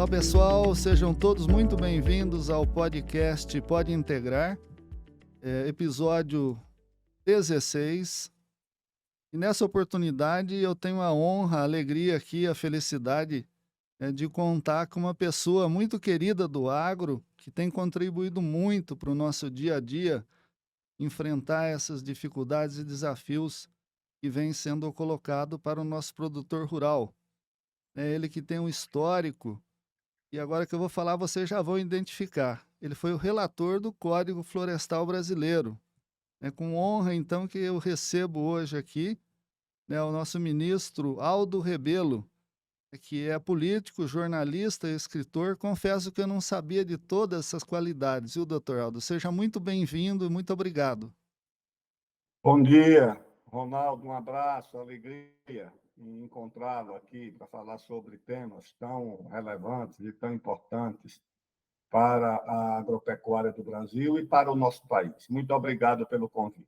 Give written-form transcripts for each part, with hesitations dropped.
Olá pessoal, sejam todos muito bem-vindos ao podcast Pode Integrar, episódio 16. E nessa oportunidade eu tenho a honra, a alegria aqui, a felicidade de contar com uma pessoa muito querida do agro, que tem contribuído muito para o nosso dia a dia, enfrentar essas dificuldades e desafios que vêm sendo colocado para o nosso produtor rural. É ele que tem um histórico. E agora que eu vou falar, vocês já vão identificar. Ele foi o relator do Código Florestal Brasileiro. É com honra, então, que eu recebo hoje aqui, né, o nosso ministro Aldo Rebelo, que é político, jornalista, escritor. Confesso que eu não sabia de todas essas qualidades, viu, doutor Aldo? Seja muito bem-vindo e muito obrigado. Bom dia, Ronaldo, um abraço, alegria em encontrá-lo aqui para falar sobre temas tão relevantes e tão importantes para a agropecuária do Brasil e para o nosso país. Muito obrigado pelo convite.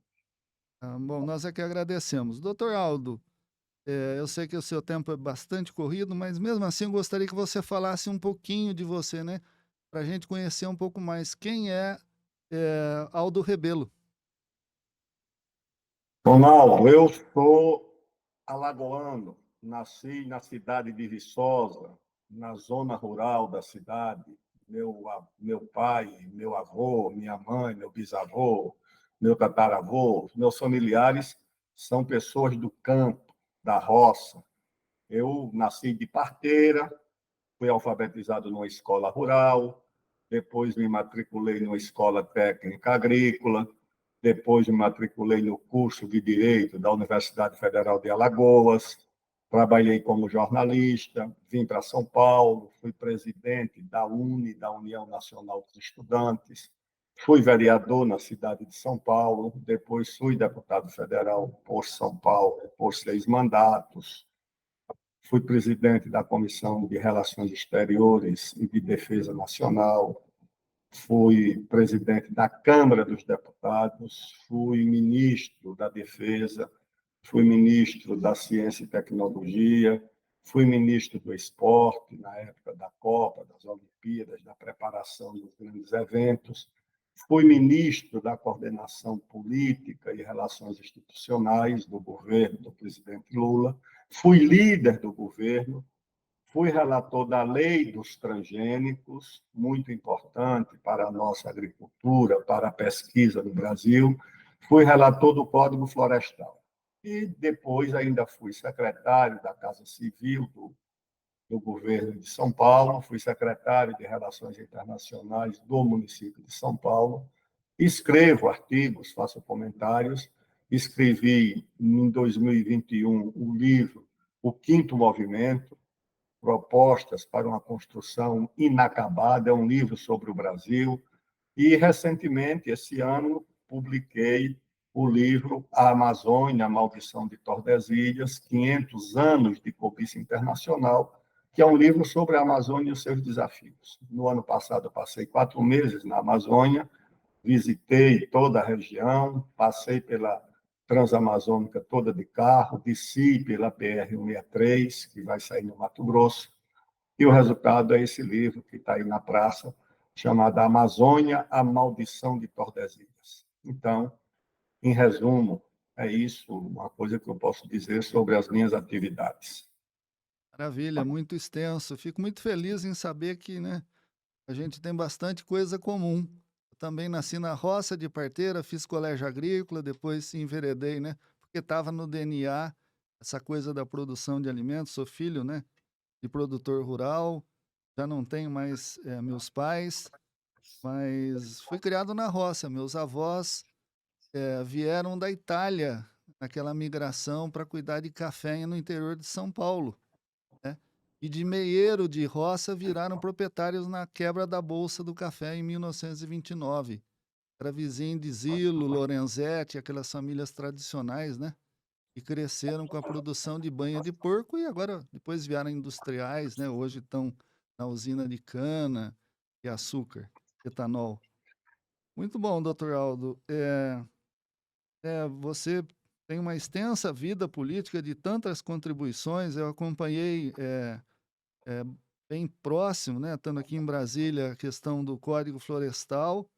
Bom, nós é que agradecemos. Doutor Aldo, eu sei que o seu tempo é bastante corrido, mas mesmo assim eu gostaria que você falasse um pouquinho de você, né? Para a gente conhecer um pouco mais quem é Aldo Rebelo. Ronaldo, eu sou alagoano, nasci na cidade de Viçosa, na zona rural da cidade. Meu pai, meu avô, minha mãe, meu bisavô, meu tataravô, meus familiares são pessoas do campo, da roça. Eu nasci de parteira, fui alfabetizado numa escola rural, depois me matriculei numa escola técnica agrícola, depois me matriculei no curso de Direito da Universidade Federal de Alagoas, trabalhei como jornalista, vim para São Paulo, fui presidente da da União Nacional dos Estudantes, fui vereador na cidade de São Paulo, depois fui deputado federal por São Paulo por 6 mandatos, fui presidente da Comissão de Relações Exteriores e de Defesa Nacional, fui presidente da Câmara dos Deputados, fui ministro da Defesa, fui ministro da Ciência e Tecnologia, fui ministro do Esporte na época da Copa, das Olimpíadas, da preparação dos grandes eventos, fui ministro da Coordenação Política e Relações Institucionais do governo do presidente Lula, fui líder do governo, fui relator da lei dos transgênicos, muito importante para a nossa agricultura, para a pesquisa no Brasil. Fui relator do Código Florestal. E depois ainda fui secretário da Casa Civil do governo de São Paulo, fui secretário de Relações Internacionais do município de São Paulo. Escrevo artigos, faço comentários. Escrevi, em 2021, o livro O Quinto Movimento, Propostas para uma Construção Inacabada, é um livro sobre o Brasil. E, recentemente, esse ano, publiquei o livro A Amazônia, a Maldição de Tordesilhas, 500 anos de cobiça internacional, que é um livro sobre a Amazônia e os seus desafios. No ano passado, eu passei 4 meses na Amazônia, visitei toda a região, passei pela Transamazônica toda de carro, desci pela BR-163, que vai sair no Mato Grosso, e o resultado é esse livro que está aí na praça, chamado Amazônia, a Maldição de Tordesilhas. Então, em resumo, é isso, uma coisa que eu posso dizer sobre as minhas atividades. Maravilha, muito extenso. Fico muito feliz em saber que, né, a gente tem bastante coisa comum. Eu também nasci na roça de parteira, fiz colégio agrícola, depois enveredei, né? Porque estava no DNA essa coisa da produção de alimentos. Sou filho, né, de produtor rural. Já não tenho mais meus pais, mas fui criado na roça. Meus avós vieram da Itália, naquela migração para cuidar de café no interior de São Paulo, né? E de meieiro de roça viraram proprietários na quebra da Bolsa do Café em 1929. Era vizinho de Zilo, Lorenzetti, aquelas famílias tradicionais, né? Que cresceram com a produção de banha de porco e agora depois vieram industriais, né? Hoje estão na usina de cana e açúcar, etanol. Muito bom, doutor Aldo. Você tem uma extensa vida política de tantas contribuições. Eu acompanhei bem próximo, né, estando aqui em Brasília, a questão do Código Florestal.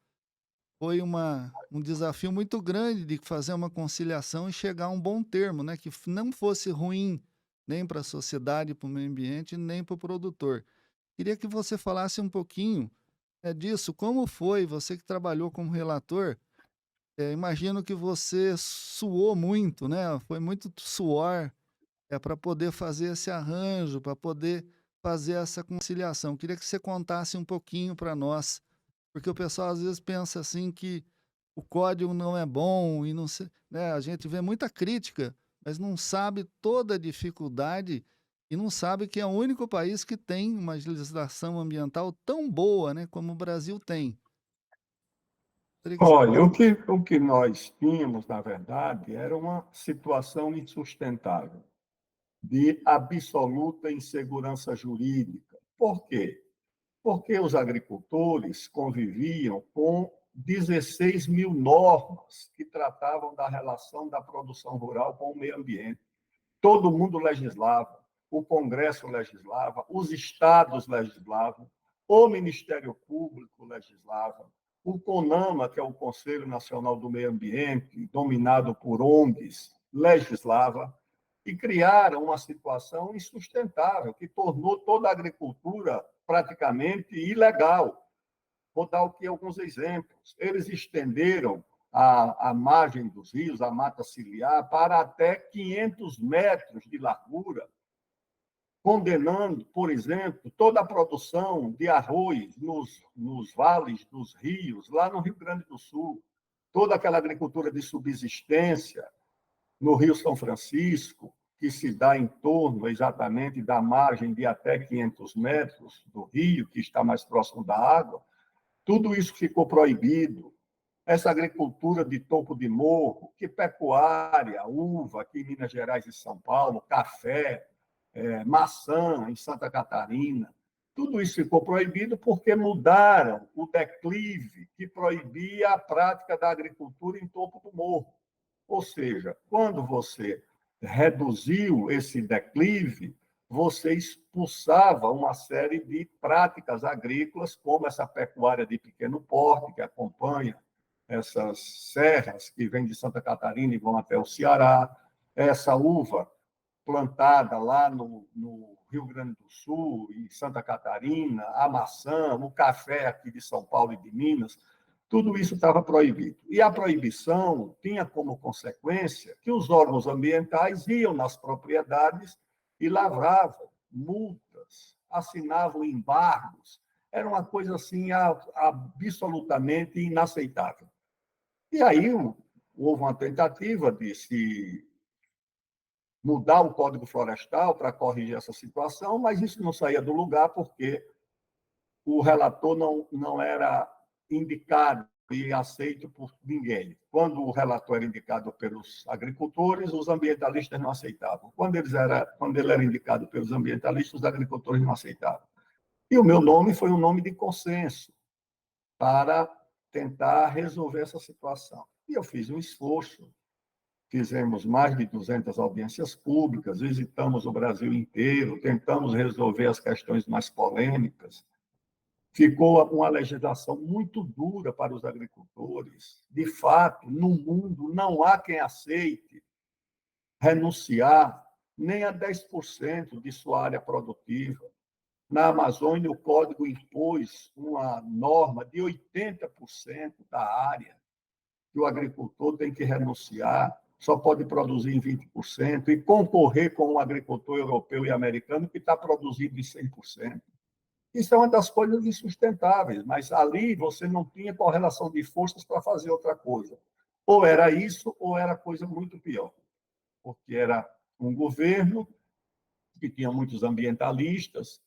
Foi um desafio muito grande de fazer uma conciliação e chegar a um bom termo, né, que não fosse ruim nem para a sociedade, para o meio ambiente, nem para o produtor. Queria que você falasse um pouquinho, disso, como foi, você que trabalhou como relator, imagino que você suou muito, né, foi muito suor, para poder fazer esse arranjo, para poder fazer essa conciliação. Queria que você contasse um pouquinho para nós, porque o pessoal às vezes pensa assim que o código não é bom e não se, né, a gente vê muita crítica, mas não sabe toda a dificuldade e não sabe que é o único país que tem uma legislação ambiental tão boa, né, como o Brasil tem. Gostaria que você Olha, o que nós tínhamos, na verdade, era uma situação insustentável, de absoluta insegurança jurídica. Por quê? Porque os agricultores conviviam com 16 mil normas que tratavam da relação da produção rural com o meio ambiente. Todo mundo legislava, o Congresso legislava, os estados legislavam, o Ministério Público legislava, o CONAMA, que é o Conselho Nacional do Meio Ambiente, dominado por ONGs, legislava, e criaram uma situação insustentável, que tornou toda a agricultura praticamente ilegal. Vou dar aqui alguns exemplos. Eles estenderam a margem dos rios, a mata ciliar, para até 500 metros de largura, condenando, por exemplo, toda a produção de arroz nos vales dos rios, lá no Rio Grande do Sul, toda aquela agricultura de subsistência no Rio São Francisco, que se dá em torno exatamente da margem de até 500 metros do rio, que está mais próximo da água, tudo isso ficou proibido. Essa agricultura de topo de morro, que pecuária, uva, aqui em Minas Gerais e São Paulo, café, maçã em Santa Catarina, tudo isso ficou proibido porque mudaram o declive que proibia a prática da agricultura em topo do morro. Ou seja, quando você reduziu esse declive, você expulsava uma série de práticas agrícolas, como essa pecuária de pequeno porte, que acompanha essas serras que vêm de Santa Catarina e vão até o Ceará, essa uva plantada lá no Rio Grande do Sul, em Santa Catarina, a maçã, o café aqui de São Paulo e de Minas, tudo isso estava proibido. E a proibição tinha como consequência que os órgãos ambientais iam nas propriedades e lavravam multas, assinavam embargos. Era uma coisa assim absolutamente inaceitável. E aí houve uma tentativa de se mudar o Código Florestal para corrigir essa situação, mas isso não saía do lugar porque o relator não era indicado e aceito por ninguém. Quando o relator era indicado pelos agricultores, os ambientalistas não aceitavam. Quando ele era indicado pelos ambientalistas, os agricultores não aceitavam. E o meu nome foi um nome de consenso para tentar resolver essa situação. E eu fiz um esforço, fizemos mais de 200 audiências públicas, visitamos o Brasil inteiro, tentamos resolver as questões mais polêmicas. Ficou uma legislação muito dura para os agricultores. De fato, no mundo não há quem aceite renunciar nem a 10% de sua área produtiva. Na Amazônia, o Código impôs uma norma de 80% da área que o agricultor tem que renunciar, só pode produzir em 20% e concorrer com o agricultor europeu e americano que está produzindo em 100%. Isso é uma das coisas insustentáveis, mas ali você não tinha correlação de forças para fazer outra coisa. Ou era isso, ou era coisa muito pior, porque era um governo que tinha muitos ambientalistas,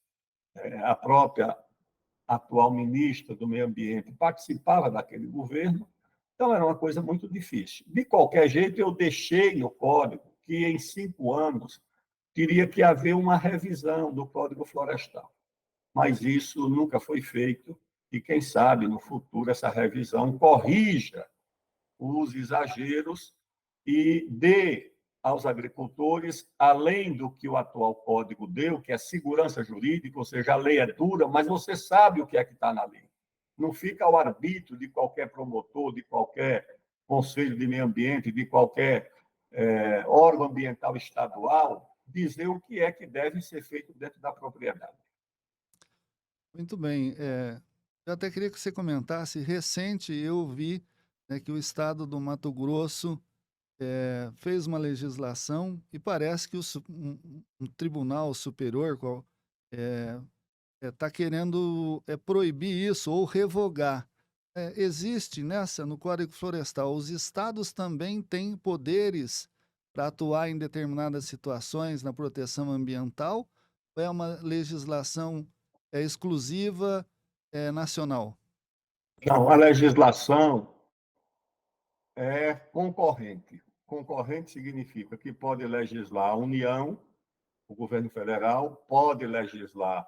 a própria atual ministra do Meio Ambiente participava daquele governo, então era uma coisa muito difícil. De qualquer jeito, eu deixei no código que em 5 anos teria que haver uma revisão do Código Florestal, mas isso nunca foi feito e quem sabe no futuro essa revisão corrija os exageros e dê aos agricultores, além do que o atual código deu, que é segurança jurídica, ou seja, a lei é dura, mas você sabe o que é que está na lei. Não fica ao arbítrio de qualquer promotor, de qualquer conselho de meio ambiente, de qualquer órgão ambiental estadual, dizer o que é que deve ser feito dentro da propriedade. Muito bem. Eu até queria que você comentasse, recente eu vi, né, que o estado do Mato Grosso fez uma legislação e parece que um tribunal superior está querendo proibir isso ou revogar. Existe nessa, no Código Florestal, os estados também têm poderes para atuar em determinadas situações na proteção ambiental ou é uma legislação exclusiva nacional? Não, a legislação é concorrente. Concorrente significa que pode legislar a União, o governo federal, pode legislar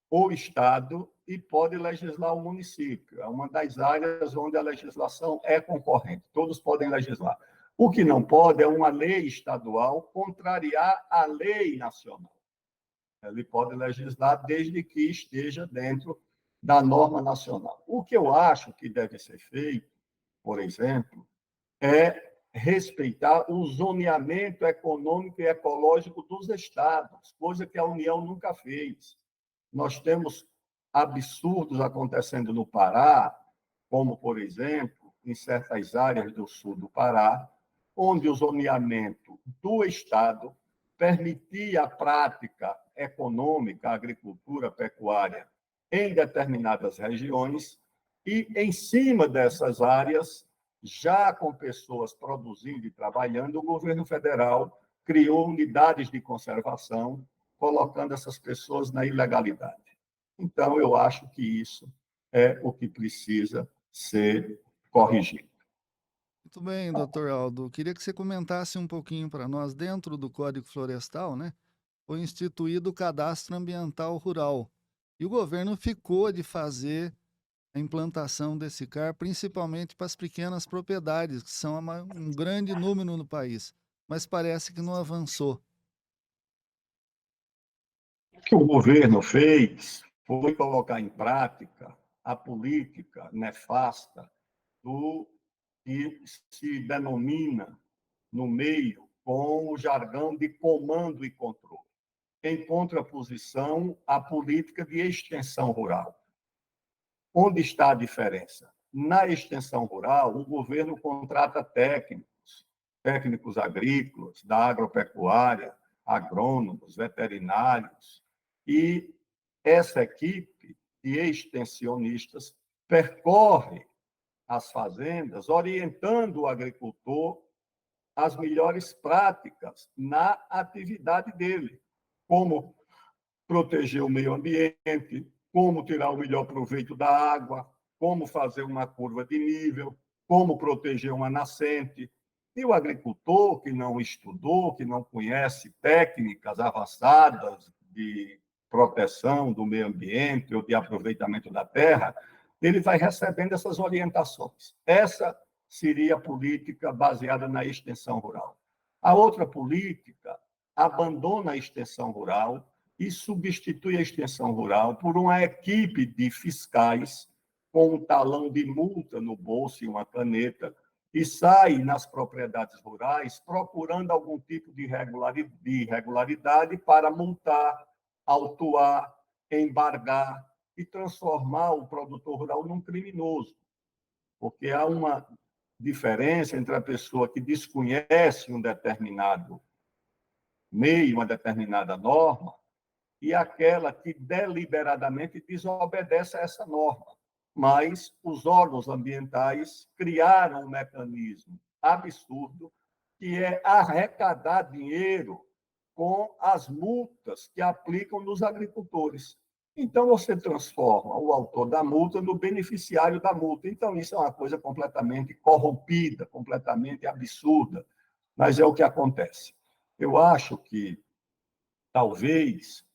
o Estado e pode legislar o município. É uma das áreas onde a legislação é concorrente. Todos podem legislar. O que não pode é uma lei estadual contrariar a lei nacional. Ele pode legislar desde que esteja dentro da norma nacional. O que eu acho que deve ser feito, por exemplo, é respeitar o zoneamento econômico e ecológico dos estados, coisa que a União nunca fez. Nós temos absurdos acontecendo no Pará, como, por exemplo, em certas áreas do sul do Pará, onde o zoneamento do Estado permitia a prática econômica, a agricultura, a pecuária, em determinadas regiões, e em cima dessas áreas, já com pessoas produzindo e trabalhando, o governo federal criou unidades de conservação, colocando essas pessoas na ilegalidade. Então, eu acho que isso é o que precisa ser corrigido. Muito bem, doutor Aldo. Queria que você comentasse um pouquinho para nós, dentro do Código Florestal, né? Foi instituído o Cadastro Ambiental Rural. E o governo ficou de fazer a implantação desse CAR, principalmente para as pequenas propriedades, que são um grande número no país. Mas parece que não avançou. O que o governo fez foi colocar em prática a política nefasta do que se denomina no meio com o jargão de comando e controle, em contraposição à política de extensão rural. Onde está a diferença? Na extensão rural, o governo contrata técnicos agrícolas, da agropecuária, agrônomos, veterinários, e essa equipe de extensionistas percorre as fazendas, orientando o agricultor as melhores práticas na atividade dele, como proteger o meio ambiente, como tirar o melhor proveito da água, como fazer uma curva de nível, como proteger uma nascente. E o agricultor que não estudou, que não conhece técnicas avançadas de proteção do meio ambiente ou de aproveitamento da terra, ele vai recebendo essas orientações. Essa seria a política baseada na extensão rural. A outra política abandona a extensão rural e substitui a extensão rural por uma equipe de fiscais com um talão de multa no bolso e uma caneta e sai nas propriedades rurais procurando algum tipo de irregularidade para multar, autuar, embargar e transformar o produtor rural num criminoso. Porque há uma diferença entre a pessoa que desconhece um determinado meio, uma determinada norma, e aquela que deliberadamente desobedece a essa norma. Mas os órgãos ambientais criaram um mecanismo absurdo que é arrecadar dinheiro com as multas que aplicam nos agricultores. Então, você transforma o autor da multa no beneficiário da multa. Então, isso é uma coisa completamente corrompida, completamente absurda, mas é o que acontece. Eu acho que, talvez,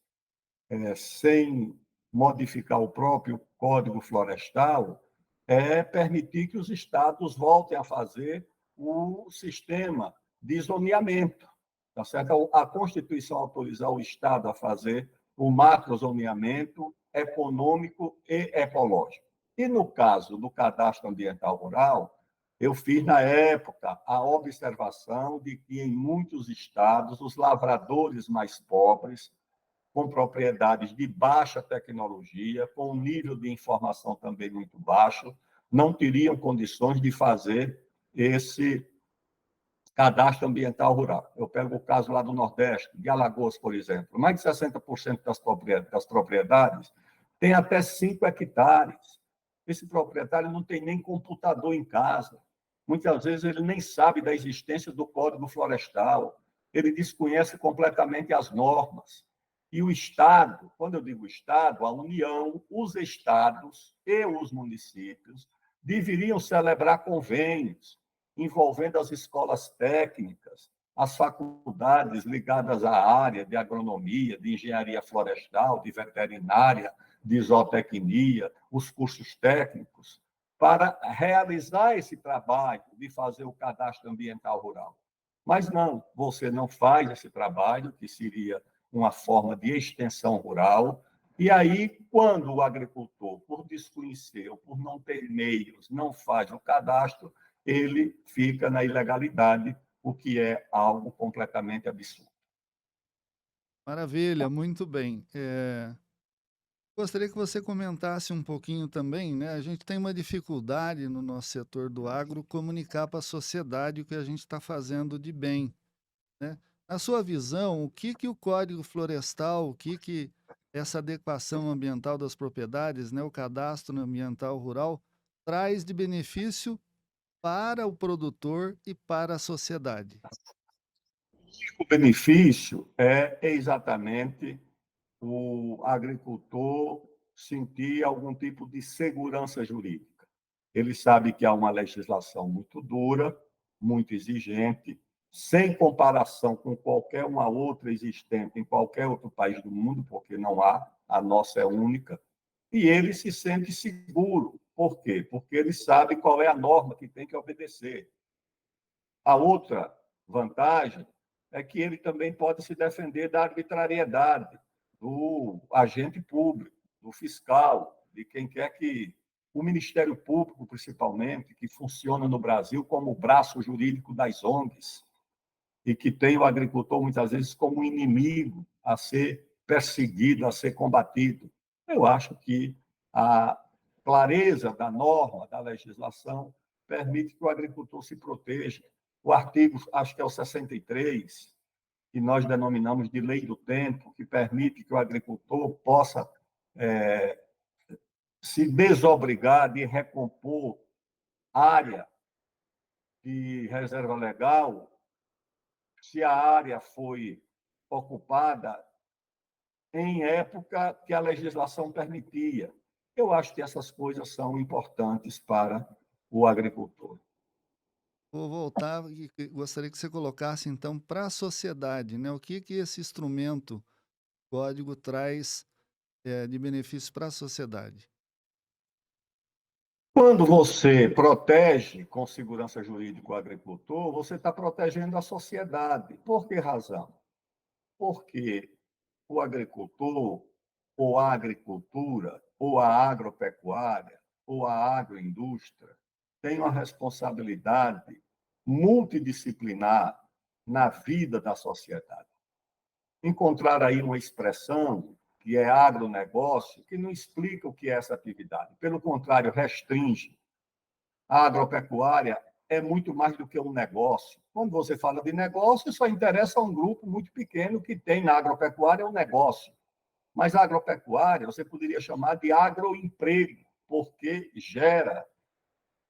sem modificar o próprio Código Florestal, é permitir que os estados voltem a fazer o sistema de zoneamento, tá certo? A Constituição autoriza o Estado a fazer o macrozoneamento econômico e ecológico. E no caso do cadastro ambiental rural, eu fiz na época a observação de que em muitos estados os lavradores mais pobres, com propriedades de baixa tecnologia, com um nível de informação também muito baixo, não teriam condições de fazer esse cadastro ambiental rural. Eu pego o caso lá do Nordeste, de Alagoas, por exemplo. Mais de 60% das propriedades têm até 5 hectares. Esse proprietário não tem nem computador em casa. Muitas vezes ele nem sabe da existência do Código Florestal. Ele desconhece completamente as normas. E o Estado, quando eu digo Estado, a União, os estados e os municípios deveriam celebrar convênios envolvendo as escolas técnicas, as faculdades ligadas à área de agronomia, de engenharia florestal, de veterinária, de zootecnia, os cursos técnicos, para realizar esse trabalho de fazer o cadastro ambiental rural. Mas não, você não faz esse trabalho, que seria uma forma de extensão rural, e aí, quando o agricultor, por desconhecer ou por não ter meios, não faz o cadastro, ele fica na ilegalidade, o que é algo completamente absurdo. Maravilha, muito bem. Gostaria que você comentasse um pouquinho também, né? A gente tem uma dificuldade no nosso setor do agro comunicar para a sociedade o que a gente está fazendo de bem, né? Na sua visão, o que que o Código Florestal, o que que essa adequação ambiental das propriedades, né, o cadastro ambiental rural, traz de benefício para o produtor e para a sociedade? O benefício é exatamente o agricultor sentir algum tipo de segurança jurídica. Ele sabe que há uma legislação muito dura, muito exigente, sem comparação com qualquer uma outra existente em qualquer outro país do mundo, porque não há, a nossa é única, e ele se sente seguro. Por quê? Porque ele sabe qual é a norma que tem que obedecer. A outra vantagem é que ele também pode se defender da arbitrariedade do agente público, do fiscal, de quem quer que. O Ministério Público, principalmente, que funciona no Brasil como o braço jurídico das ONGs, e que tem o agricultor, muitas vezes, como inimigo a ser perseguido, a ser combatido. Eu acho que a clareza da norma, da legislação, permite que o agricultor se proteja. O artigo, acho que é o 63, que nós denominamos de lei do tempo, que permite que o agricultor possa se desobrigar de recompor área de reserva legal se a área foi ocupada em época que a legislação permitia. Eu acho que essas coisas são importantes para o agricultor. Vou voltar e gostaria que você colocasse então para a sociedade, né? O que que esse instrumento, código, traz de benefício para a sociedade? Quando você protege com segurança jurídica o agricultor, você está protegendo a sociedade. Por que razão? Porque o agricultor, ou a agricultura, ou a agropecuária, ou a agroindústria, tem uma responsabilidade multidisciplinar na vida da sociedade. Encontrar aí uma expressão que é agronegócio, que não explica o que é essa atividade. Pelo contrário, restringe. A agropecuária é muito mais do que um negócio. Quando você fala de negócio, só interessa a um grupo muito pequeno que tem na agropecuária um negócio. Mas a agropecuária você poderia chamar de agroemprego, porque gera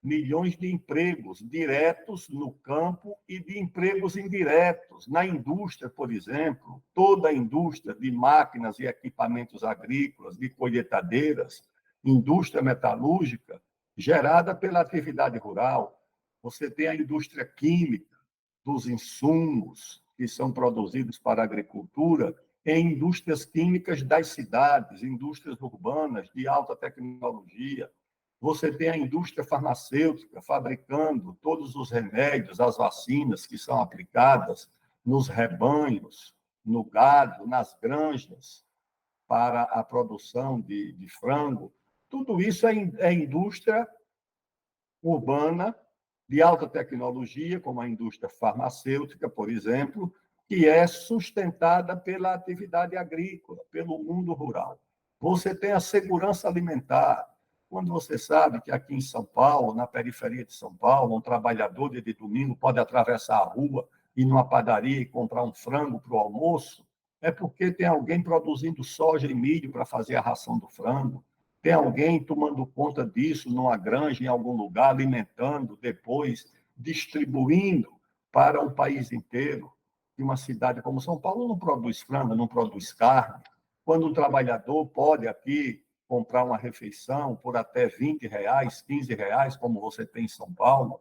milhões de empregos diretos no campo e de empregos indiretos. Na indústria, por exemplo, toda a indústria de máquinas e equipamentos agrícolas, de colheitadeiras, indústria metalúrgica, gerada pela atividade rural. Você tem a indústria química, dos insumos que são produzidos para a agricultura, em indústrias químicas das cidades, indústrias urbanas de alta tecnologia. Você tem a indústria farmacêutica fabricando todos os remédios, as vacinas que são aplicadas nos rebanhos, no gado, nas granjas, para a produção de frango. Tudo isso é indústria urbana de alta tecnologia, como a indústria farmacêutica, por exemplo, que é sustentada pela atividade agrícola, pelo mundo rural. Você tem a segurança alimentar. Quando você sabe que aqui em São Paulo, na periferia de São Paulo, um trabalhador de domingo pode atravessar a rua, ir numa padaria e comprar um frango para o almoço, é porque tem alguém produzindo soja e milho para fazer a ração do frango. Tem alguém tomando conta disso numa granja, em algum lugar, alimentando, depois distribuindo para o país inteiro. E uma cidade como São Paulo não produz frango, não produz carne. Quando um trabalhador pode aqui comprar uma refeição por até R$ 20, R$ 15, como você tem em São Paulo,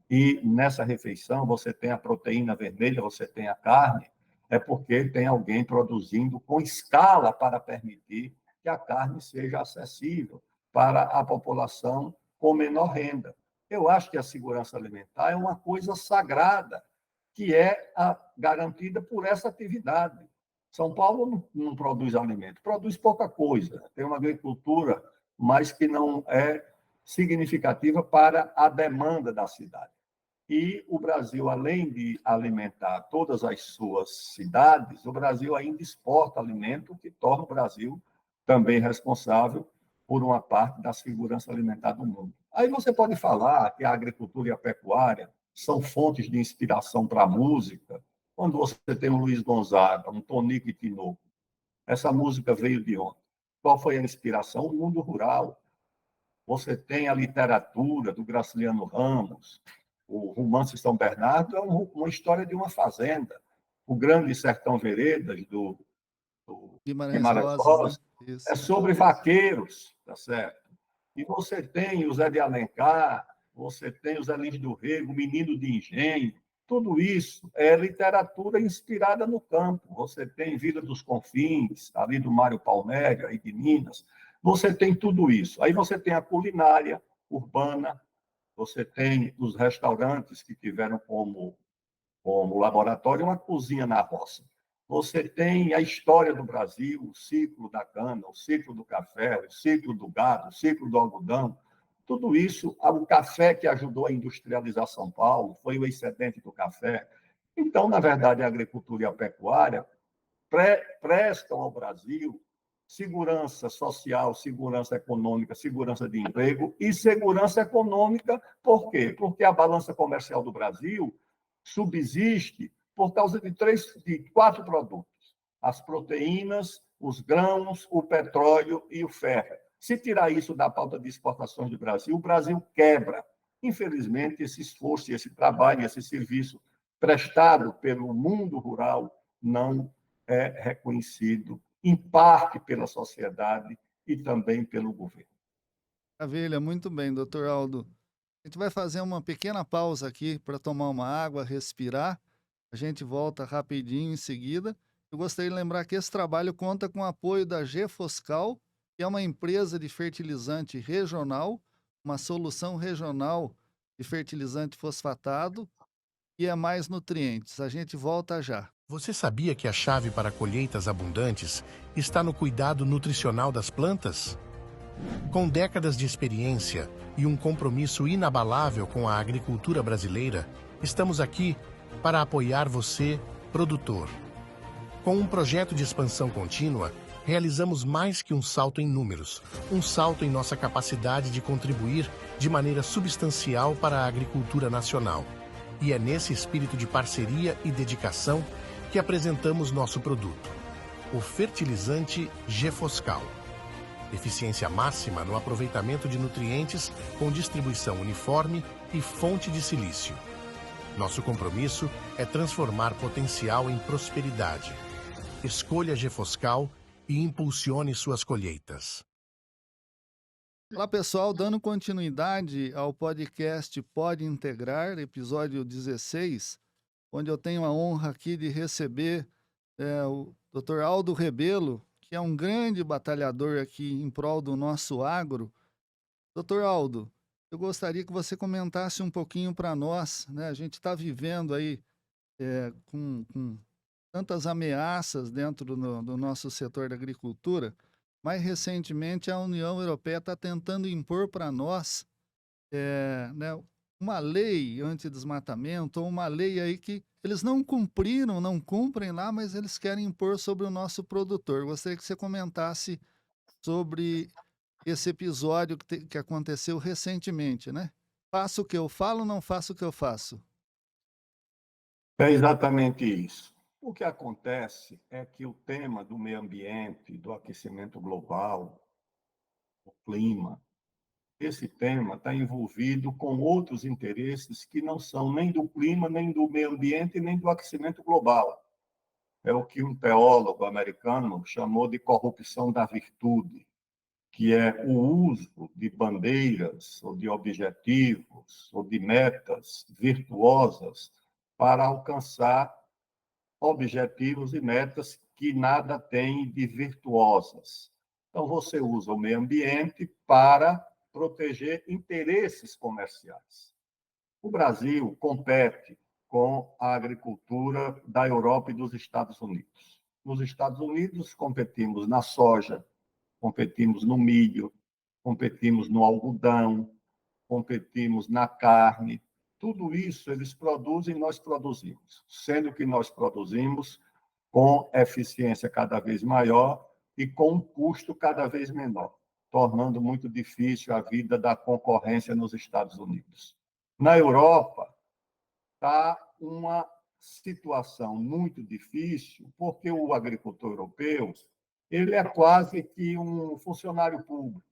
e nessa refeição você tem a proteína vermelha, você tem a carne, é porque tem alguém produzindo com escala para permitir que a carne seja acessível para a população com menor renda. Eu acho que a segurança alimentar é uma coisa sagrada, que é garantida por essa atividade. São Paulo não produz alimento, produz pouca coisa, tem uma agricultura, mas que não é significativa para a demanda da cidade. E o Brasil, além de alimentar todas as suas cidades, o Brasil ainda exporta alimento, o que torna o Brasil também responsável por uma parte da segurança alimentar do mundo. Aí você pode falar que a agricultura e a pecuária são fontes de inspiração para a música. Quando você tem um Luiz Gonzaga, um Tonico e Tinoco, essa música veio de onde? Qual foi a inspiração? O mundo rural. Você tem a literatura do Graciliano Ramos, o Romance São Bernardo é uma história de uma fazenda. O Grande Sertão Veredas, do Guimarães Guimarães Rosa, né? Rosa, é Isso. sobre vaqueiros, tá certo? E você tem o Zé de Alencar, você tem o Zé Lins do Rego, o Menino de Engenho, tudo isso é literatura inspirada no campo. Você tem Vila dos Confins, ali do Mário Palmério, aí de Minas. Você tem tudo isso. Aí você tem a culinária urbana, você tem os restaurantes que tiveram como laboratório uma cozinha na roça. Você tem a história do Brasil, o ciclo da cana, o ciclo do café, o ciclo do gado, o ciclo do algodão. Tudo isso, o café que ajudou a industrializar São Paulo, foi o excedente do café. Então, na verdade, a agricultura e a pecuária prestam ao Brasil segurança social, segurança econômica, segurança de emprego e segurança econômica. Por quê? Porque a balança comercial do Brasil subsiste por causa de quatro produtos: as proteínas, os grãos, o petróleo e o ferro. Se tirar isso da pauta de exportações do Brasil, o Brasil quebra. Infelizmente, esse esforço, esse trabalho, esse serviço prestado pelo mundo rural não é reconhecido, em parte pela sociedade e também pelo governo. Maravilha, muito bem, doutor Aldo. A gente vai fazer uma pequena pausa aqui para tomar uma água, respirar. A gente volta rapidinho em seguida. Eu gostaria de lembrar que esse trabalho conta com o apoio da Gefoscal, que é uma empresa de fertilizante regional, uma solução regional de fertilizante fosfatado e é mais nutrientes. A gente volta já. Você sabia que a chave para colheitas abundantes está no cuidado nutricional das plantas? Com décadas de experiência e um compromisso inabalável com a agricultura brasileira, estamos aqui para apoiar você, produtor. Com um projeto de expansão contínua, realizamos mais que um salto em números, um salto em nossa capacidade de contribuir de maneira substancial para a agricultura nacional. E é nesse espírito de parceria e dedicação que apresentamos nosso produto, o fertilizante Gefoscal. Eficiência máxima no aproveitamento de nutrientes com distribuição uniforme e fonte de silício. Nosso compromisso é transformar potencial em prosperidade. Escolha Gefoscal e impulsione suas colheitas. Olá, pessoal, dando continuidade ao podcast Pode Integrar, episódio 16, onde eu tenho a honra aqui de receber o Dr. Aldo Rebelo, que é um grande batalhador aqui em prol do nosso agro. Doutor Aldo, eu gostaria que você comentasse um pouquinho para nós, né? A gente está vivendo aí com tantas ameaças dentro do nosso setor da agricultura. Mais recentemente, a União Europeia está tentando impor para nós, né, uma lei antidesmatamento, ou uma lei aí que eles não cumpriram, não cumprem lá, mas eles querem impor sobre o nosso produtor. Gostaria que você comentasse sobre esse episódio que aconteceu recentemente, né? Faço o que eu falo, não faço o que eu faço. É exatamente isso. O que acontece é que o tema do meio ambiente, do aquecimento global, do clima, esse tema está envolvido com outros interesses que não são nem do clima, nem do meio ambiente, nem do aquecimento global. É o que um teólogo americano chamou de corrupção da virtude, que é o uso de bandeiras, ou de objetivos, ou de metas virtuosas para alcançar objetivos e metas que nada têm de virtuosas. Então, você usa o meio ambiente para proteger interesses comerciais. O Brasil compete com a agricultura da Europa e dos Estados Unidos. Nos Estados Unidos, competimos na soja, competimos no milho, competimos no algodão, competimos na carne. Tudo isso eles produzem e nós produzimos, sendo que nós produzimos com eficiência cada vez maior e com um custo cada vez menor, tornando muito difícil a vida da concorrência nos Estados Unidos. Na Europa, está uma situação muito difícil, porque o agricultor europeu ele é quase que um funcionário público,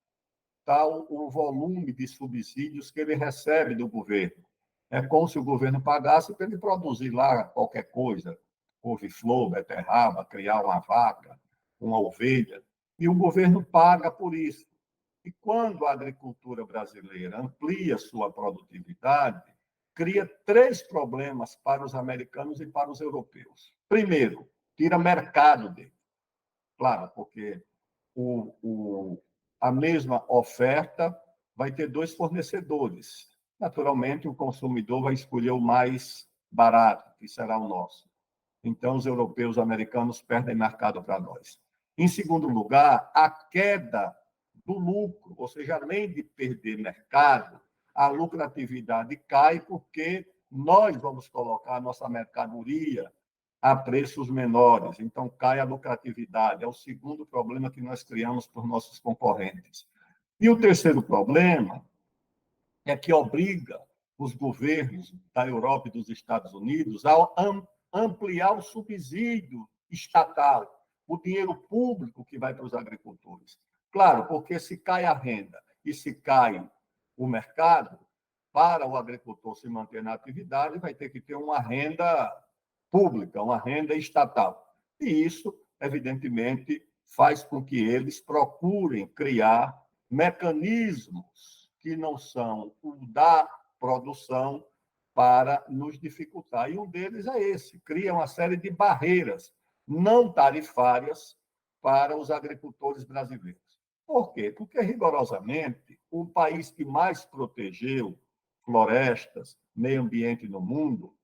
tal o volume de subsídios que ele recebe do governo. É como se o governo pagasse para ele produzir lá qualquer coisa, couve-flor, beterraba, criar uma vaca, uma ovelha, e o governo paga por isso. E quando a agricultura brasileira amplia sua produtividade, cria três problemas para os americanos e para os europeus. Primeiro, tira mercado dele. Claro, porque a mesma oferta vai ter dois fornecedores. Naturalmente, o consumidor vai escolher o mais barato, que será o nosso. Então, os europeus e americanos perdem mercado para nós. Em segundo lugar, a queda do lucro, ou seja, além de perder mercado, a lucratividade cai porque nós vamos colocar a nossa mercadoria a preços menores, então cai a lucratividade. É o segundo problema que nós criamos para os nossos concorrentes. E o terceiro problema é que obriga os governos da Europa e dos Estados Unidos a ampliar o subsídio estatal, o dinheiro público que vai para os agricultores. Claro, porque se cai a renda e se cai o mercado, para o agricultor se manter na atividade, vai ter que ter uma renda pública, uma renda estatal. E isso, evidentemente, faz com que eles procurem criar mecanismos que não são o da produção para nos dificultar. E um deles é esse: cria uma série de barreiras não tarifárias para os agricultores brasileiros. Por quê? Porque, rigorosamente, o país que mais protegeu florestas, meio ambiente no mundo,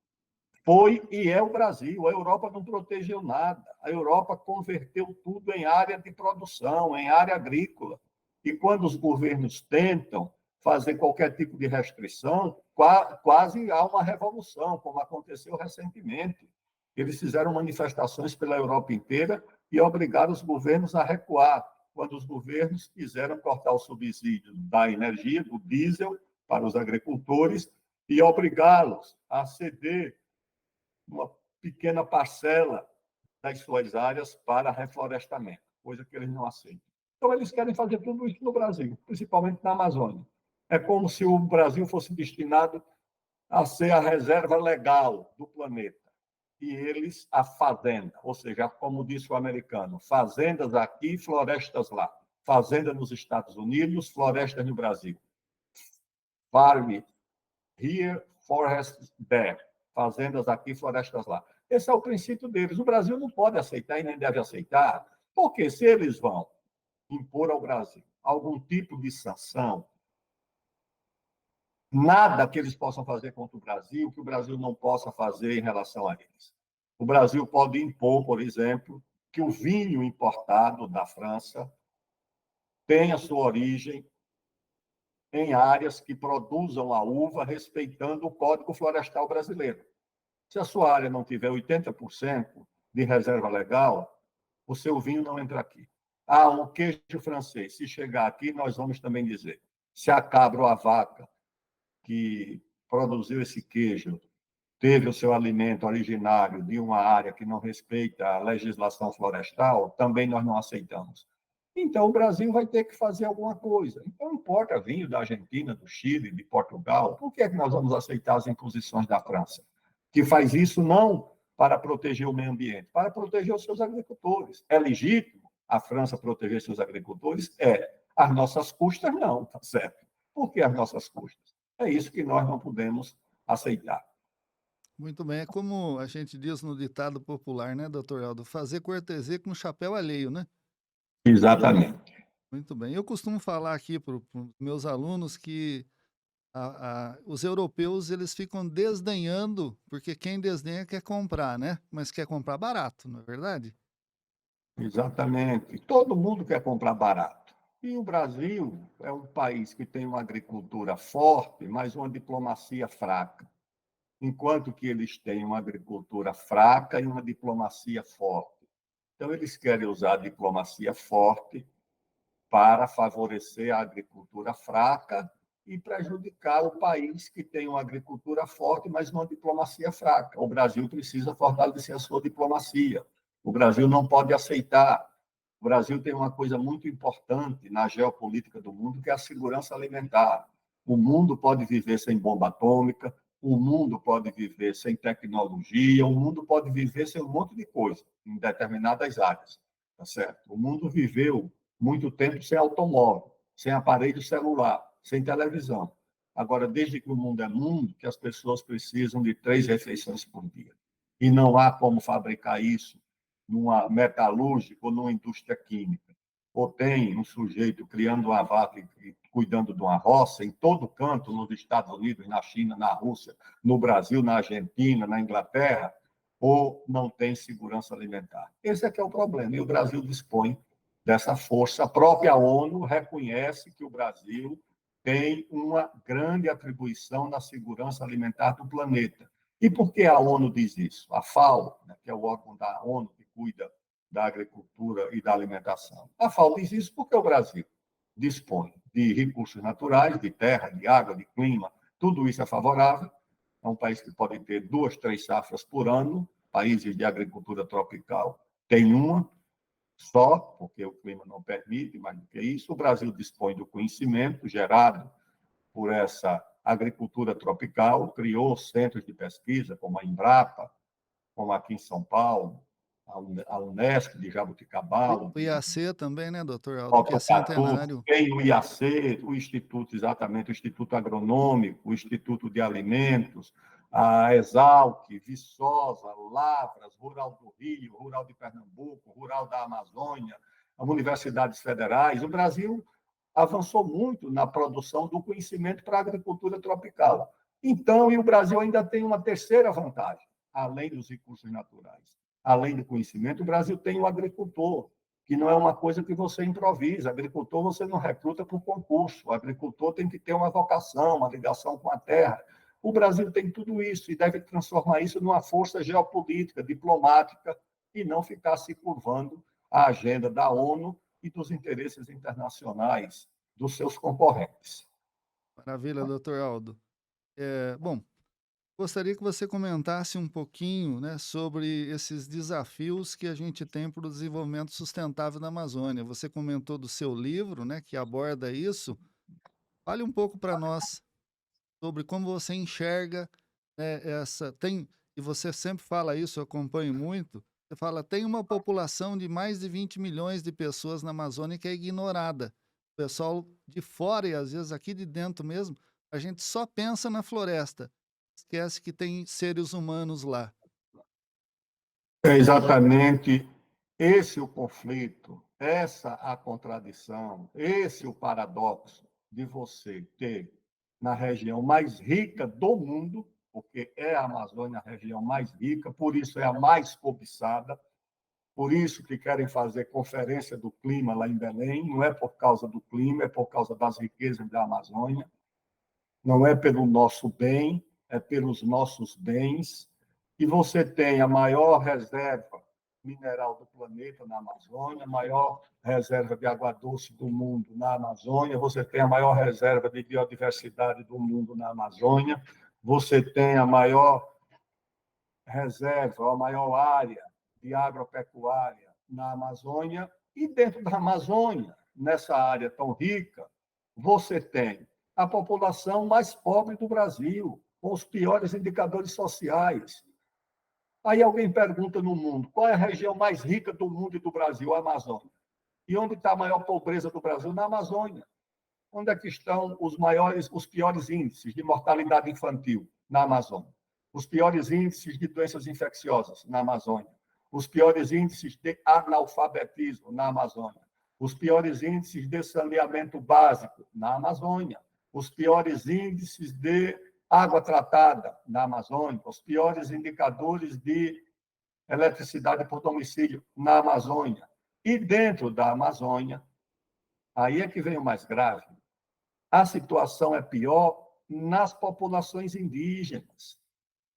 foi e é o Brasil. A Europa não protegeu nada. A Europa converteu tudo em área de produção, em área agrícola. E quando os governos tentam fazer qualquer tipo de restrição, quase há uma revolução, como aconteceu recentemente. Eles fizeram manifestações pela Europa inteira e obrigaram os governos a recuar, quando os governos quiseram cortar o subsídio da energia, do diesel, para os agricultores e obrigá-los a ceder uma pequena parcela das suas áreas para reflorestamento, coisa que eles não aceitam. Então, eles querem fazer tudo isso no Brasil, principalmente na Amazônia. É como se o Brasil fosse destinado a ser a reserva legal do planeta. E eles, a fazenda, ou seja, como disse o americano, fazendas aqui, florestas lá. Fazenda nos Estados Unidos, florestas no Brasil. Farm here, forest there. Fazendas aqui, florestas lá. Esse é o princípio deles. O Brasil não pode aceitar e nem deve aceitar, porque se eles vão impor ao Brasil algum tipo de sanção, nada que eles possam fazer contra o Brasil que o Brasil não possa fazer em relação a eles. O Brasil pode impor, por exemplo, que o vinho importado da França tenha sua origem em áreas que produzam a uva respeitando o Código Florestal brasileiro. Se a sua área não tiver 80% de reserva legal, o seu vinho não entra aqui. Ah, o queijo francês, se chegar aqui, nós vamos também dizer. Se a cabra ou a vaca que produziu esse queijo teve o seu alimento originário de uma área que não respeita a legislação florestal, também nós não aceitamos. Então, o Brasil vai ter que fazer alguma coisa. Então, não importa vinho da Argentina, do Chile, de Portugal, por que é que nós vamos aceitar as imposições da França? Que faz isso não para proteger o meio ambiente, para proteger os seus agricultores. É legítimo a França proteger seus agricultores? É. Às nossas custas, não, tá certo? Por que às nossas custas? É isso que nós não podemos aceitar. Muito bem, é como a gente diz no ditado popular, né, doutor Aldo? Fazer cortesia com chapéu alheio, né? Exatamente. Muito bem. Eu costumo falar aqui para os meus alunos que os europeus eles ficam desdenhando, porque quem desdenha quer comprar, né? Mas quer comprar barato, não é verdade? Exatamente. Todo mundo quer comprar barato. E o Brasil é um país que tem uma agricultura forte, mas uma diplomacia fraca. Enquanto que eles têm uma agricultura fraca e uma diplomacia forte. Então, eles querem usar a diplomacia forte para favorecer a agricultura fraca e prejudicar o país que tem uma agricultura forte, mas uma diplomacia fraca. O Brasil precisa fortalecer a sua diplomacia. O Brasil não pode aceitar. O Brasil tem uma coisa muito importante na geopolítica do mundo, que é a segurança alimentar. O mundo pode viver sem bomba atômica, o mundo pode viver sem tecnologia, o mundo pode viver sem um monte de coisa em determinadas áreas, tá certo? O mundo viveu muito tempo sem automóvel, sem aparelho celular, sem televisão. Agora, desde que o mundo é mundo, que as pessoas precisam de 3 refeições por dia. E não há como fabricar isso numa metalúrgica ou numa indústria química. Ou tem um sujeito criando uma vaca e cuidando de uma roça em todo canto, nos Estados Unidos, na China, na Rússia, no Brasil, na Argentina, na Inglaterra, ou não tem segurança alimentar. Esse é que é o problema. E o Brasil dispõe dessa força. A própria ONU reconhece que o Brasil tem uma grande atribuição na segurança alimentar do planeta. E por que a ONU diz isso? A FAO, né, que é o órgão da ONU que cuida da agricultura e da alimentação. A FAO diz isso porque o Brasil dispõe de recursos naturais, de terra, de água, de clima, tudo isso é favorável. É um país que pode ter 2, 3 safras por ano. Países de agricultura tropical têm uma só, porque o clima não permite, mais do que isso. O Brasil dispõe do conhecimento gerado por essa agricultura tropical, criou centros de pesquisa, como a Embrapa, como aqui em São Paulo, a Unesco de Jabuticabal, O IAC também, né, doutor Aldo, que é Botucatu, centenário. tem o IAC, o Instituto, exatamente, o Instituto Agronômico, o Instituto de Alimentos, a Exalc, Viçosa, Lavras, Rural do Rio, Rural de Pernambuco, Rural da Amazônia, as universidades federais. O Brasil avançou muito na produção do conhecimento para a agricultura tropical. Então, e o Brasil ainda tem uma terceira vantagem, além dos recursos naturais, além do conhecimento, o Brasil tem o agricultor, que não é uma coisa que você improvisa. Agricultor você não recruta por concurso. O agricultor tem que ter uma vocação, uma ligação com a terra. O Brasil tem tudo isso e deve transformar isso numa força geopolítica, diplomática, e não ficar se curvando à agenda da ONU e dos interesses internacionais dos seus concorrentes. Maravilha, doutor Aldo. Bom, gostaria que você comentasse um pouquinho, né, sobre esses desafios que a gente tem para o desenvolvimento sustentável na Amazônia. Você comentou do seu livro, né, que aborda isso. Fale um pouco para nós sobre como você enxerga, né, e você sempre fala isso, eu acompanho muito. Você fala, tem uma população de mais de 20 milhões de pessoas na Amazônia que é ignorada. O pessoal de fora e às vezes aqui de dentro mesmo, a gente só pensa na floresta, esquece que tem seres humanos lá. É exatamente esse o conflito, essa a contradição, esse o paradoxo de você ter na região mais rica do mundo, porque é a Amazônia a região mais rica, por isso é a mais cobiçada, por isso que querem fazer conferência do clima lá em Belém, não é por causa do clima, é por causa das riquezas da Amazônia, não é pelo nosso bem, é pelos nossos bens. E você tem a maior reserva mineral do planeta na Amazônia, a maior reserva de água doce do mundo na Amazônia, você tem a maior reserva de biodiversidade do mundo na Amazônia, você tem a maior reserva, a maior área de agropecuária na Amazônia, e dentro da Amazônia, nessa área tão rica, você tem a população mais pobre do Brasil, com os piores indicadores sociais. Aí alguém pergunta no mundo, qual é a região mais rica do mundo e do Brasil? A Amazônia. E onde está a maior pobreza do Brasil? Na Amazônia. Onde é que estão os piores índices de mortalidade infantil? Na Amazônia. Os piores índices de doenças infecciosas? Na Amazônia. Os piores índices de analfabetismo? Na Amazônia. Os piores índices de saneamento básico? Na Amazônia. Os piores índices de água tratada? Na Amazônia. Os piores indicadores de eletricidade por domicílio? Na Amazônia. E dentro da Amazônia, aí é que vem o mais grave, a situação é pior nas populações indígenas.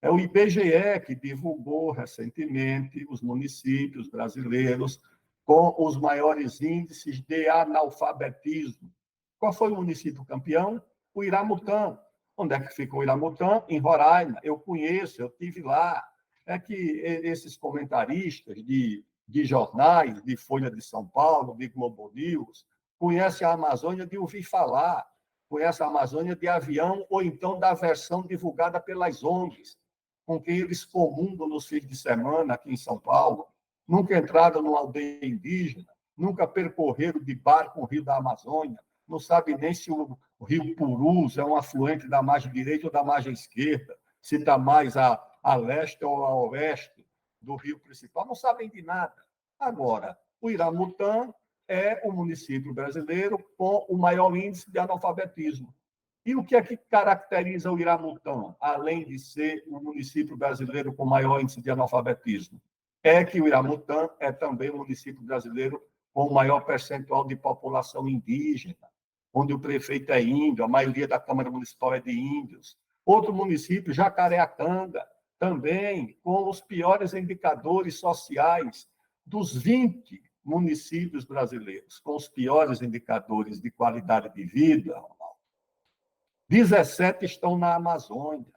É o IBGE que divulgou recentemente os municípios brasileiros com os maiores índices de analfabetismo. Qual foi o município campeão? O Iramutã. Onde é que fica o Iramutã? Em Roraima. Eu conheço, eu estive lá. É que esses comentaristas de jornais, de Folha de São Paulo, de Globo News, conhecem a Amazônia de ouvir falar, conhecem a Amazônia de avião ou então da versão divulgada pelas ONGs, com quem eles comungam nos fins de semana aqui em São Paulo, nunca entraram numa aldeia indígena, nunca percorreram de barco o rio da Amazônia, não sabe nem se o rio Purus é um afluente da margem direita ou da margem esquerda, se está mais a leste ou a oeste do rio principal, não sabem de nada. Agora, o Iramutã é o município brasileiro com o maior índice de analfabetismo. E o que é que caracteriza o Iramutã, além de ser o município brasileiro com maior índice de analfabetismo? É que o Iramutã é também o município brasileiro com o maior percentual de população indígena, onde o prefeito é índio, a maioria da Câmara Municipal é de índios. Outro município, Jacareacanga, também com os piores indicadores sociais dos 20 municípios brasileiros, com os piores indicadores de qualidade de vida. 17 estão na Amazônia.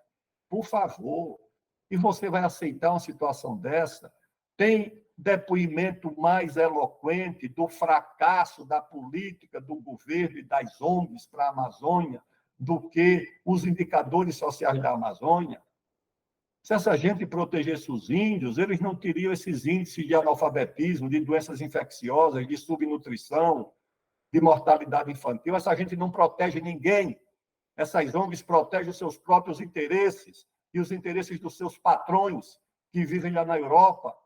Por favor. E você vai aceitar uma situação dessa? Tem depoimento mais eloquente do fracasso da política do governo e das ONGs para a Amazônia do que os indicadores sociais da Amazônia? Se essa gente protegesse os índios, eles não teriam esses índices de analfabetismo, de doenças infecciosas, de subnutrição, de mortalidade infantil. Essa gente não protege ninguém. Essas ONGs protegem os seus próprios interesses e os interesses dos seus patrões que vivem lá na Europa,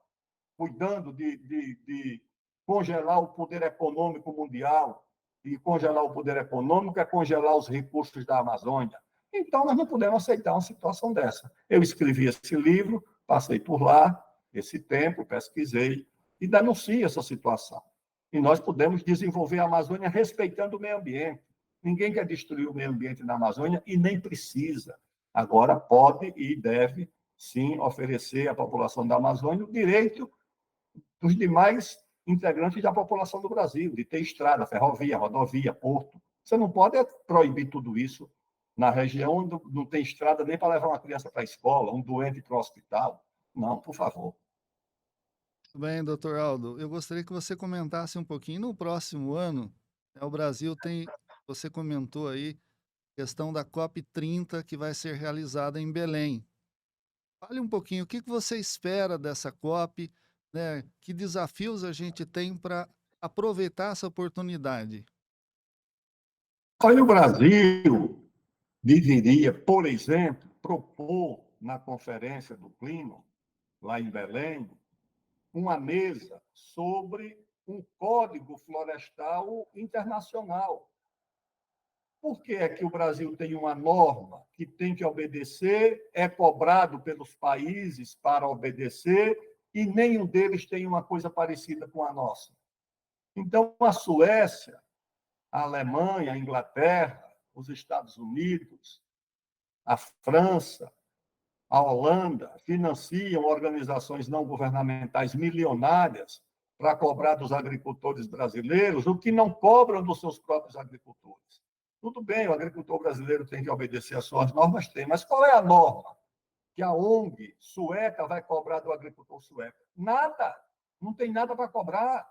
cuidando de congelar o poder econômico mundial. E congelar o poder econômico é congelar os recursos da Amazônia. Então, nós não podemos aceitar uma situação dessa. Eu escrevi esse livro, passei por lá, esse tempo, pesquisei e denuncio essa situação. E nós podemos desenvolver a Amazônia respeitando o meio ambiente. Ninguém quer destruir o meio ambiente na Amazônia e nem precisa. Agora, pode e deve, sim, oferecer à população da Amazônia o direito dos demais integrantes da população do Brasil, de ter estrada, ferrovia, rodovia, porto. Você não pode proibir tudo isso na região onde não tem estrada nem para levar uma criança para a escola, um doente para o hospital. Não, por favor. Tudo bem, doutor Aldo. Eu gostaria que você comentasse um pouquinho. No próximo ano, o Brasil tem, você comentou aí, questão da COP30 que vai ser realizada em Belém. Fale um pouquinho, o que que você espera dessa COP, né? Que desafios a gente tem para aproveitar essa oportunidade? Olha, o Brasil deveria, por exemplo, propor na Conferência do Clima, lá em Belém, uma mesa sobre um código florestal internacional. Por que é que o Brasil tem uma norma que tem que obedecer, é cobrado pelos países para obedecer, e nenhum deles tem uma coisa parecida com a nossa? Então, a Suécia, a Alemanha, a Inglaterra, os Estados Unidos, a França, a Holanda financiam organizações não governamentais milionárias para cobrar dos agricultores brasileiros o que não cobram dos seus próprios agricultores. Tudo bem, o agricultor brasileiro tem que obedecer às suas normas, tem, mas qual é a norma que a ONG sueca vai cobrar do agricultor sueco? Nada, não tem nada para cobrar.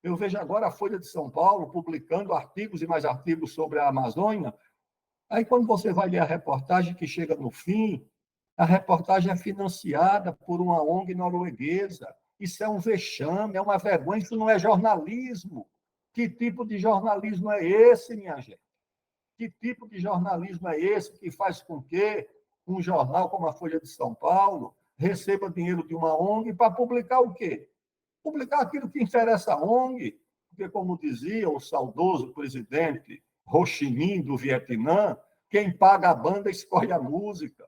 Eu vejo agora a Folha de São Paulo publicando artigos e mais artigos sobre a Amazônia. Aí, quando você vai ler a reportagem que chega no fim, a reportagem é financiada por uma ONG norueguesa. Isso é um vexame, é uma vergonha, isso não é jornalismo. Que tipo de jornalismo é esse, minha gente? Que tipo de jornalismo é esse que faz com que um jornal como a Folha de São Paulo receba dinheiro de uma ONG para publicar o quê? Publicar aquilo que interessa à ONG, porque, como dizia o saudoso presidente Ho Chi Minh do Vietnã, quem paga a banda escolhe a música.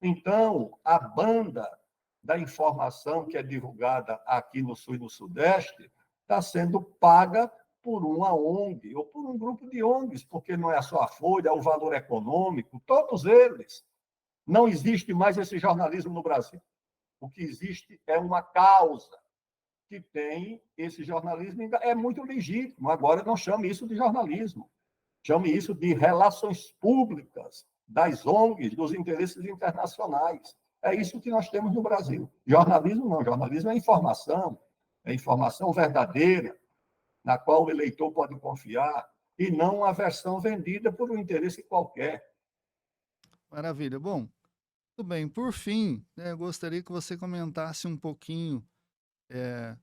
Então, a banda da informação que é divulgada aqui no Sul e no Sudeste está sendo paga por uma ONG ou por um grupo de ONGs, porque não é só a Folha, é o Valor Econômico, todos eles. Não existe mais esse jornalismo no Brasil. O que existe é uma causa que tem esse jornalismo, é muito legítimo. Agora, não chame isso de jornalismo, chame isso de relações públicas das ONGs, dos interesses internacionais. É isso que nós temos no Brasil. Jornalismo não, jornalismo é informação verdadeira, na qual o eleitor pode confiar, e não uma versão vendida por um interesse qualquer. Maravilha. Bom, tudo bem. Por fim, né, eu gostaria que você comentasse um pouquinho. eh,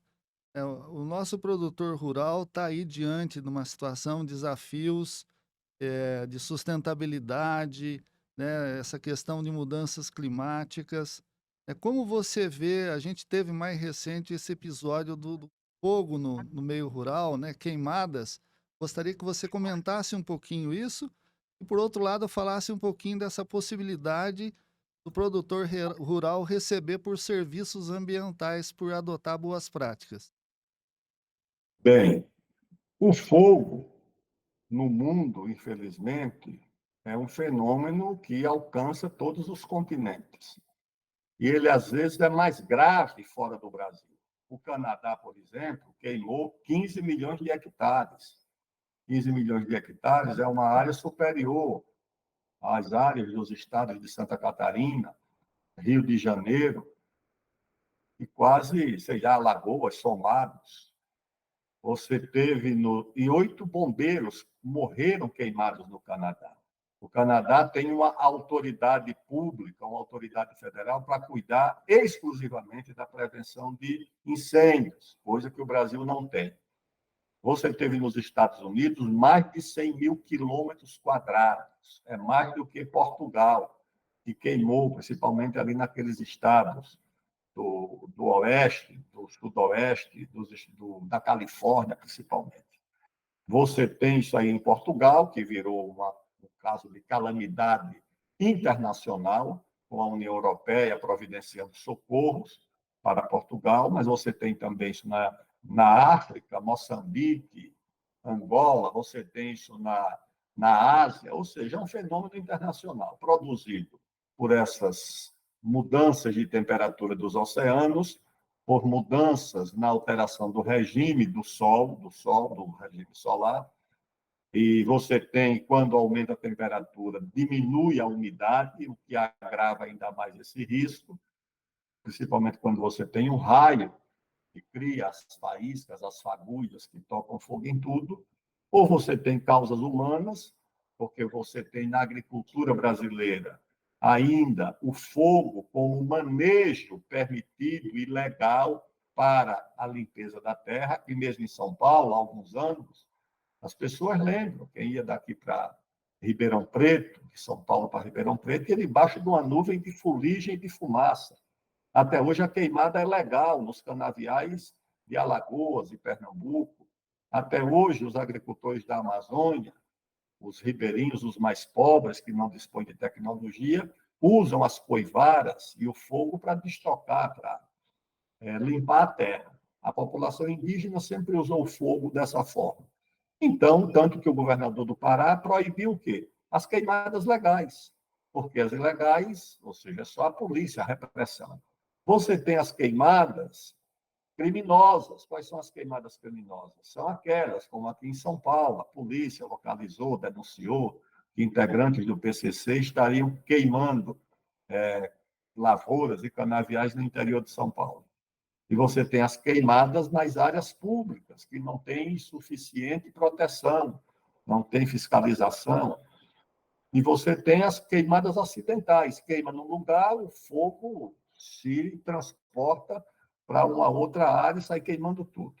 o nosso produtor rural está aí diante de uma situação, desafios de sustentabilidade, né, essa questão de mudanças climáticas. Como você vê, a gente teve mais recente esse episódio do fogo no meio rural, né, queimadas. Gostaria que você comentasse um pouquinho isso e, por outro lado, falasse um pouquinho dessa possibilidade do produtor rural receber por serviços ambientais por adotar boas práticas. Bem, o fogo no mundo, infelizmente, é um fenômeno que alcança todos os continentes. E ele, às vezes, é mais grave fora do Brasil. O Canadá, por exemplo, queimou 15 milhões de hectares. 15 milhões de hectares é uma área superior às áreas dos estados de Santa Catarina, Rio de Janeiro e quase, sei lá, Alagoas somados. Você teve e 8 bombeiros morreram queimados no Canadá. O Canadá tem uma autoridade pública, uma autoridade federal, para cuidar exclusivamente da prevenção de incêndios, coisa que o Brasil não tem. Você teve nos Estados Unidos mais de 100 mil quilômetros quadrados, é mais do que Portugal, que queimou, principalmente ali naqueles estados do oeste, do sudoeste, da Califórnia, principalmente. Você tem isso aí em Portugal, que virou um caso de calamidade internacional, com a União Europeia providenciando socorros para Portugal, mas você tem também isso na África, Moçambique, Angola, você tem isso na Ásia, ou seja, é um fenômeno internacional produzido por essas mudanças de temperatura dos oceanos, por mudanças na alteração do regime do Sol, do regime solar, e você tem, quando aumenta a temperatura, diminui a umidade, o que agrava ainda mais esse risco, principalmente quando você tem um raio que cria as faíscas, as fagulhas que tocam fogo em tudo, ou você tem causas humanas, porque você tem na agricultura brasileira ainda o fogo como manejo permitido e legal para a limpeza da terra, e mesmo em São Paulo, há alguns anos, as pessoas lembram, quem ia daqui para Ribeirão Preto, de São Paulo para Ribeirão Preto, ia debaixo de uma nuvem de fuligem e de fumaça. Até hoje a queimada é legal nos canaviais de Alagoas e Pernambuco. Até hoje os agricultores da Amazônia os ribeirinhos, os mais pobres, que não dispõem de tecnologia, usam as coivaras e o fogo para destocar, para limpar a terra. A população indígena sempre usou o fogo dessa forma. Então, tanto que o governador do Pará proibiu o quê? As queimadas legais, porque as ilegais, ou seja, é só a polícia, a repressão. Você tem as queimadas criminosas. Quais são as queimadas criminosas? São aquelas, como aqui em São Paulo, a polícia localizou, denunciou que integrantes do PCC estariam queimando lavouras e canaviais no interior de São Paulo. E você tem as queimadas nas áreas públicas, que não têm suficiente proteção, não tem fiscalização. E você tem as queimadas acidentais. Queima num lugar, o fogo se transporta para uma outra área e sai queimando tudo.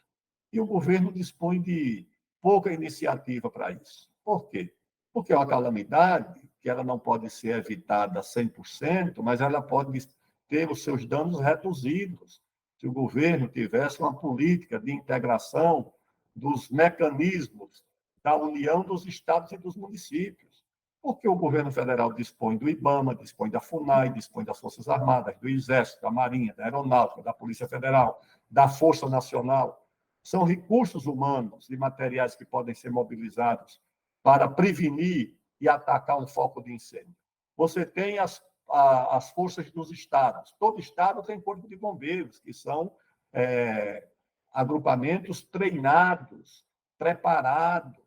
E o governo dispõe de pouca iniciativa para isso. Por quê? Porque é uma calamidade que ela não pode ser evitada 100%, mas ela pode ter os seus danos reduzidos se o governo tivesse uma política de integração dos mecanismos da união dos estados e dos municípios. Porque o governo federal dispõe do IBAMA, dispõe da FUNAI, dispõe das Forças Armadas, do Exército, da Marinha, da Aeronáutica, da Polícia Federal, da Força Nacional. São recursos humanos e materiais que podem ser mobilizados para prevenir e atacar um foco de incêndio. Você tem as forças dos estados. Todo estado tem corpo de bombeiros, que são agrupamentos treinados, preparados,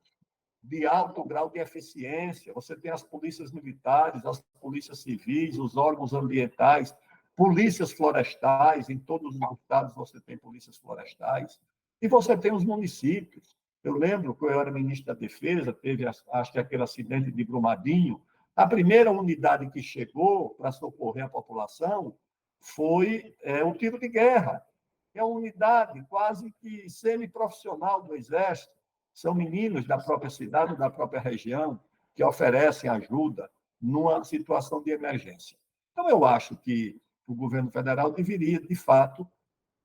de alto grau de eficiência. Você tem as polícias militares, as polícias civis, os órgãos ambientais, polícias florestais. Em todos os estados você tem polícias florestais. E você tem os municípios. Eu lembro que eu era ministro da Defesa, teve, acho que aquele acidente de Brumadinho. A primeira unidade que chegou para socorrer a população foi o tiro de guerra. É uma unidade quase que semiprofissional do Exército. São meninos da própria cidade, da própria região, que oferecem ajuda numa situação de emergência. Então, eu acho que o governo federal deveria, de fato,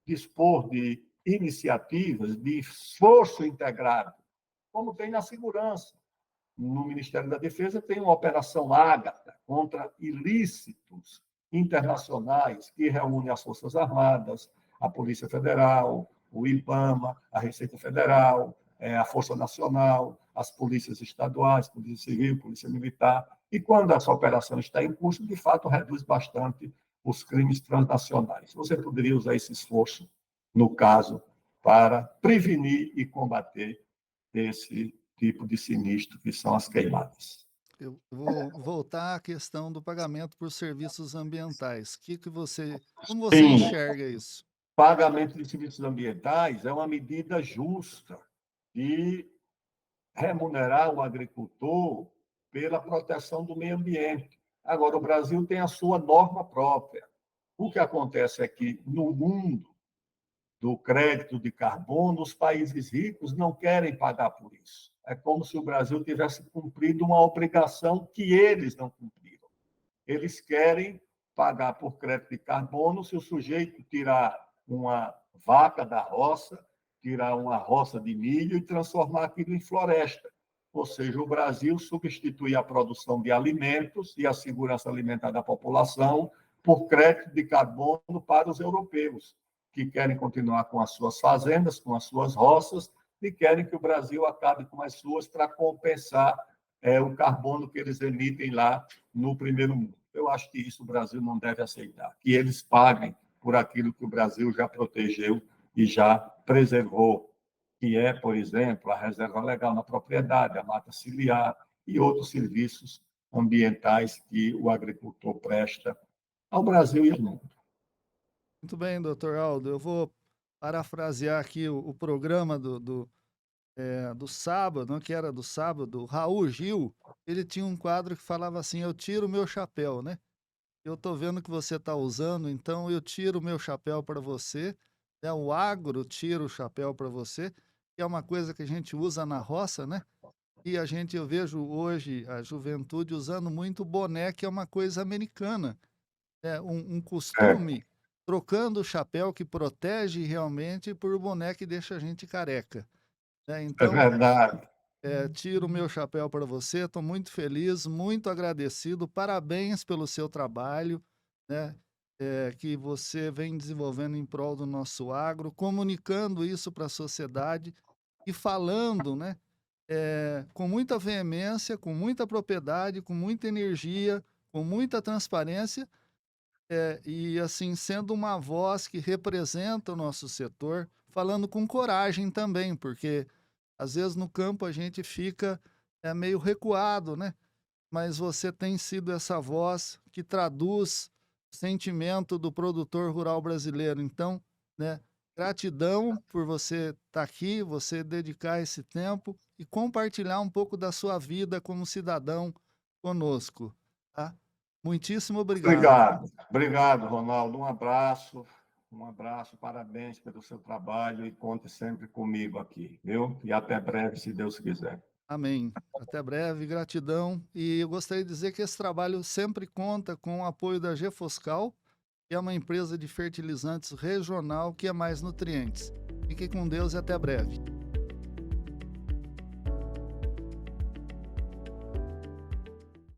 dispor de iniciativas de esforço integrado, como tem na segurança. No Ministério da Defesa tem uma operação Ágata contra ilícitos internacionais que reúne as Forças Armadas, a Polícia Federal, o IBAMA, a Receita Federal, a Força Nacional, as polícias estaduais, Polícia Civil, Polícia Militar. E quando essa operação está em curso, de fato, reduz bastante os crimes transnacionais. Você poderia usar esse esforço, no caso, para prevenir e combater esse tipo de sinistro que são as queimadas. Eu vou voltar à questão do pagamento por serviços ambientais. Como você Sim, enxerga isso? pagamento de serviços ambientais é uma medida justa de remunerar o agricultor pela proteção do meio ambiente. Agora, o Brasil tem a sua norma própria. O que acontece é que, no mundo do crédito de carbono, os países ricos não querem pagar por isso. É como se o Brasil tivesse cumprido uma obrigação que eles não cumpriram. Eles querem pagar por crédito de carbono se o sujeito tirar uma vaca da roça, tirar uma roça de milho e transformar aquilo em floresta. Ou seja, o Brasil substitui a produção de alimentos e a segurança alimentar da população por crédito de carbono para os europeus, que querem continuar com as suas fazendas, com as suas roças, e querem que o Brasil acabe com as suas para compensar o carbono que eles emitem lá no primeiro mundo. Eu acho que isso o Brasil não deve aceitar, que eles paguem por aquilo que o Brasil já protegeu e já preservou, que é, por exemplo, a reserva legal na propriedade, a mata ciliar e outros serviços ambientais que o agricultor presta ao Brasil e ao mundo. Muito bem, doutor Aldo. Eu vou parafrasear aqui o programa do sábado, não, que era do sábado, o Raul Gil. Ele tinha um quadro que falava assim: eu tiro o meu chapéu, né? Eu estou vendo que você está usando, então eu tiro o meu chapéu para você, né? O agro tira o chapéu para você, que é uma coisa que a gente usa na roça, né? E eu vejo hoje a juventude usando muito boné, que é uma coisa americana, é um costume, trocando o chapéu que protege realmente por boné que deixa a gente careca, né? É Então, verdade. Tiro o meu chapéu para você, estou muito feliz, muito agradecido, parabéns pelo seu trabalho, né, que você vem desenvolvendo em prol do nosso agro, comunicando isso para a sociedade e falando, né, com muita veemência, com muita propriedade, com muita energia, com muita transparência, e assim, sendo uma voz que representa o nosso setor, falando com coragem também, porque às vezes no campo a gente fica meio recuado, né? Mas você tem sido essa voz que traduz o sentimento do produtor rural brasileiro. Então, né, gratidão por você estar aqui, você dedicar esse tempo e compartilhar um pouco da sua vida como cidadão conosco, tá? Muitíssimo obrigado. Obrigado, Ronaldo. Um abraço, parabéns pelo seu trabalho e conte sempre comigo aqui, viu? E até breve, se Deus quiser. Amém. Até breve, gratidão. E eu gostaria de dizer que esse trabalho sempre conta com o apoio da Gefoscal, que é uma empresa de fertilizantes regional que é mais nutrientes. Fique com Deus e até breve.